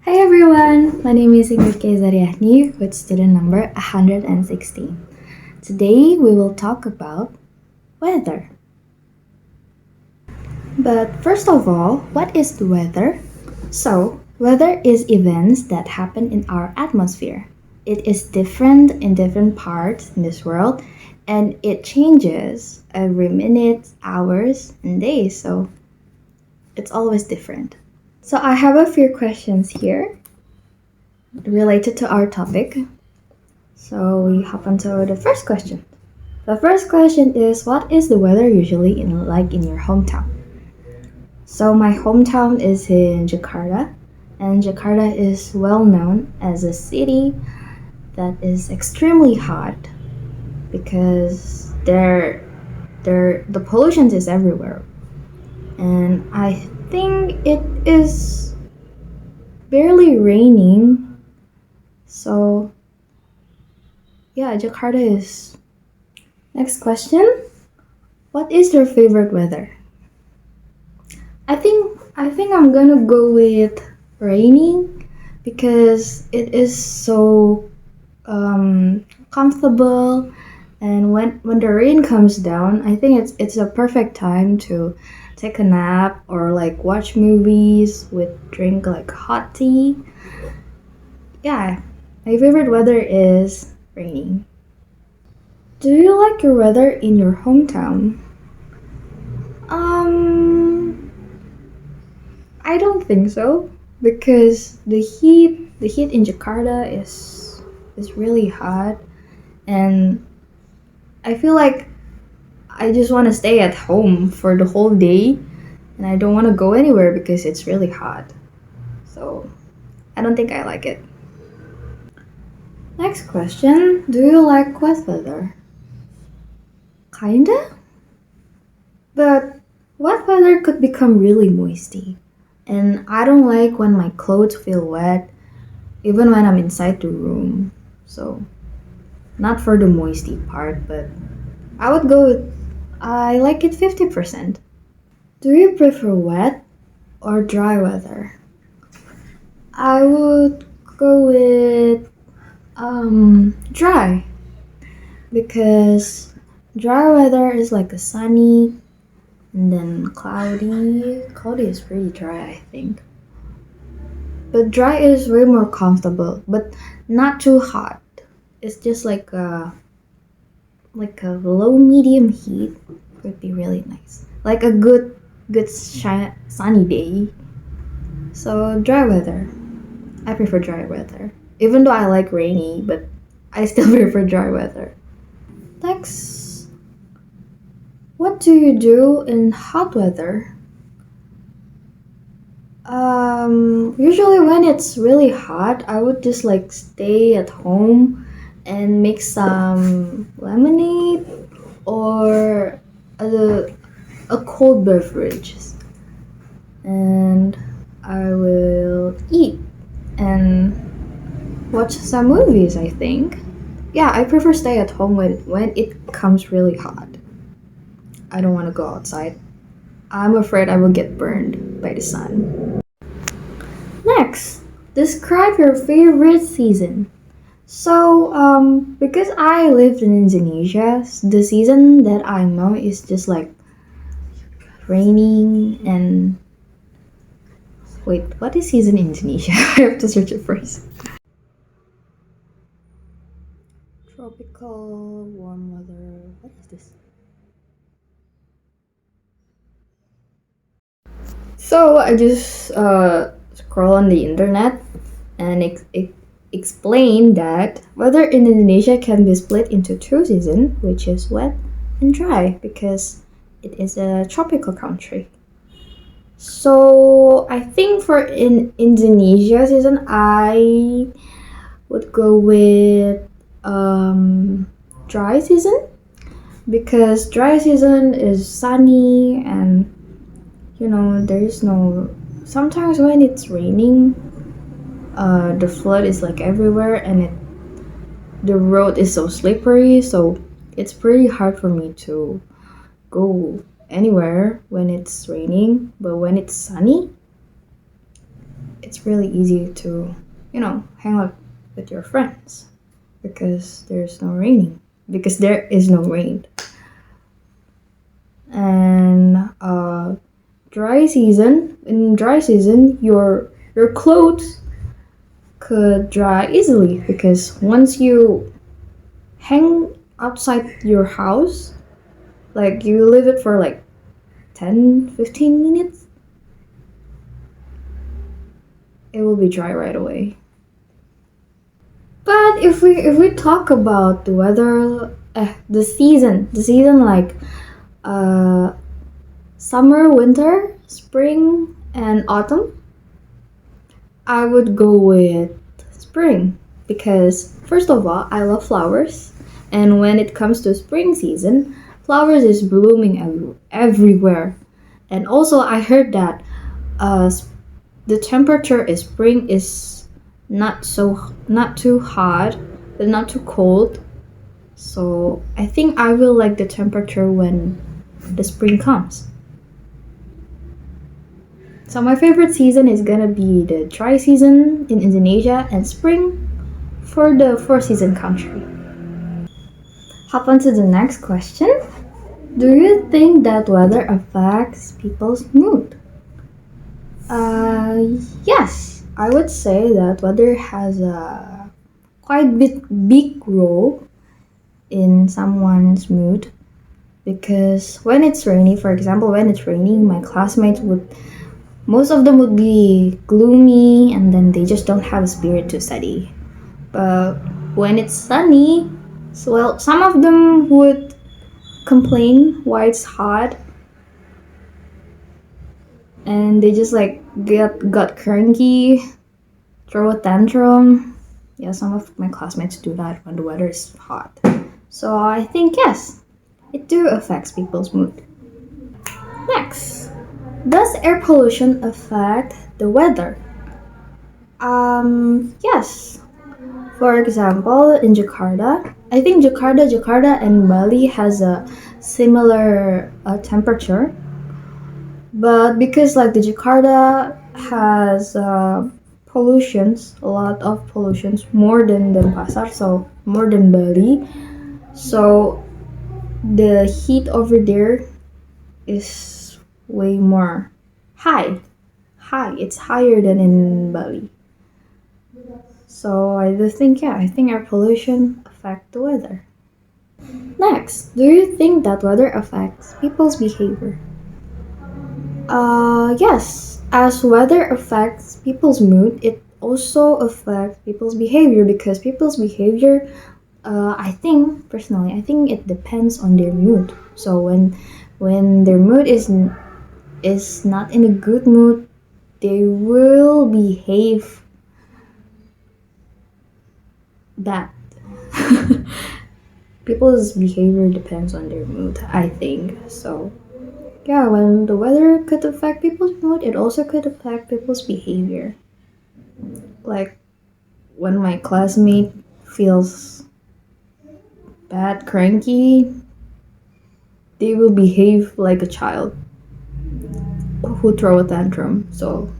Hi everyone, my name is Inggrid Keyzariahni with student number 116. Today we will talk about weather. But first of all, what is the weather? So, weather is events that happen in our atmosphere. It is different in different parts in this world and it changes every minute, hours, and days, so it's always different. So, I have a few questions here related to our topic. So we hop onto the first question. The first question is, what is the weather usually like in your hometown? So my hometown is in Jakarta, and Jakarta is well known as a city that is extremely hot because the pollution is everywhere. And I think it is barely raining. So yeah, Jakarta is. Next question. What is your favorite weather? I think I'm gonna go with raining because it is so comfortable, and when the rain comes down, I think it's a perfect time to take a nap or like watch movies with drink like hot tea. Yeah, my favorite weather is raining. Do you like your weather in your hometown? Um, I don't think so because the heat in Jakarta is really hot, and I feel like I just want to stay at home for the whole day, and I don't want to go anywhere because it's really hot. So, I don't think I like it. Next question. Do you like wet weather? Kinda? But wet weather could become really moisty. And I don't like when my clothes feel wet, even when I'm inside the room. So, not for the moisty part, but I would go with I like it 50%. Do you prefer wet or dry weather? I would go with dry because dry weather is like a sunny and then cloudy. Cloudy is pretty dry, I think. But dry is way more comfortable, but not too hot. It's just like a low medium heat would be really nice. Like a good sunny day. So dry weather. I prefer dry weather. Even though I like rainy, but I still prefer dry weather. Next, what do you do in hot weather? Usually when it's really hot, I would just like stay at home and make some lemonade or a cold beverage. And I will eat and watch some movies, I think. Yeah, I prefer stay at home when it comes really hot. I don't want to go outside. I'm afraid I will get burned by the sun. Next, describe your favorite season. So, because I lived in Indonesia, the season that I know is just like raining and. Wait, what is season in Indonesia? I have to search it first. Tropical warm weather. What is this? So I just scroll on the internet and it explained that weather in Indonesia can be split into two seasons, which is wet and dry, because it is a tropical country. So I think for in Indonesia season, I would go with dry season because dry season is sunny and there is no. Sometimes when it's raining, the flood is like everywhere, and the road is so slippery, so it's pretty hard for me to go anywhere when it's raining. But when it's sunny, it's really easy to, hang out with your friends because there's no raining, because there is no rain. And in dry season, your clothes could dry easily because once you hang outside your house, like you leave it for like 10-15 minutes, it will be dry right away. But if we talk about the weather, the season like summer, winter, spring, and autumn, I would go with spring because first of all, I love flowers, and when it comes to spring season, flowers is blooming everywhere. And also, I heard that uh, the temperature in spring is not too hot, but not too cold. So I think I will like the temperature when the spring comes. So my favorite season is gonna be the dry season in Indonesia and spring for the four season country. Hop on to the next question. Do you think that weather affects people's mood? Yes, I would say that weather has a quite big role in someone's mood because when it's rainy, for example, when it's raining, my classmates would most of them would be gloomy and then they just don't have a spirit to study. But when it's sunny, some of them would complain why it's hot and they just like got cranky, throw a tantrum. Yeah, some of my classmates do that when the weather is hot. So I think yes, it do affects people's mood. Next, does air pollution affect the weather? Yes. For example, in Jakarta, I think Jakarta and Bali has a similar temperature, but because like the Jakarta has pollutions, a lot of pollutions, more than Denpasar, so more than Bali, so the heat over there is way more high. It's higher than in Bali. So I do think I think air pollution affect the weather. Next, do you think that weather affects people's behavior? Yes. As weather affects people's mood, it also affects people's behavior because people's behavior, I think personally, I think it depends on their mood. So when their mood is not in a good mood, they will behave bad. People's behavior depends on their mood, I think. So yeah, when the weather could affect people's mood, it also could affect people's behavior. Like when my classmate feels bad, cranky, they will behave like a child who throw a tantrum. So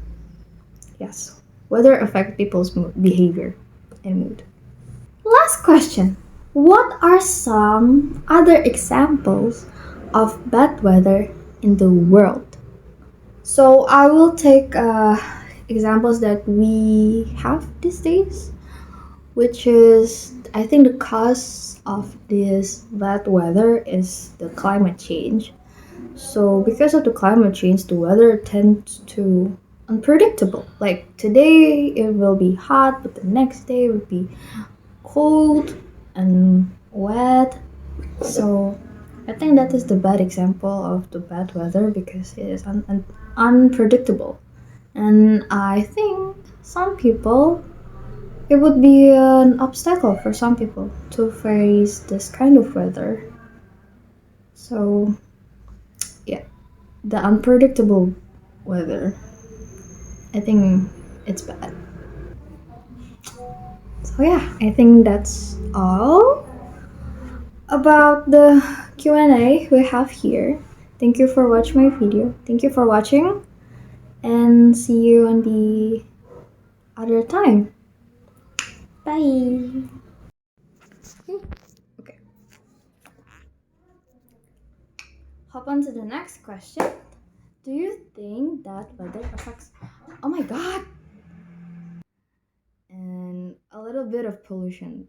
yes, weather affect people's behavior and mood. Last question. What are some other examples of bad weather in the world? So I will take examples that we have these days, which is I think the cause of this bad weather is the climate change. So because of the climate change, the weather tends to unpredictable. Like today it will be hot, but the next day it will be cold and wet. So I think that is the bad example of the bad weather because it is unpredictable. And I think some people, it would be an obstacle for some people to face this kind of weather. So yeah, the unpredictable weather, I think it's bad. So yeah, I think that's all about the Q&A we have here. Thank you for watching my video. Thank you for watching and see you on the other time. Bye. Okay. Hop on to the next question. Do you think that weather affects? Oh my god! And a little bit of pollution.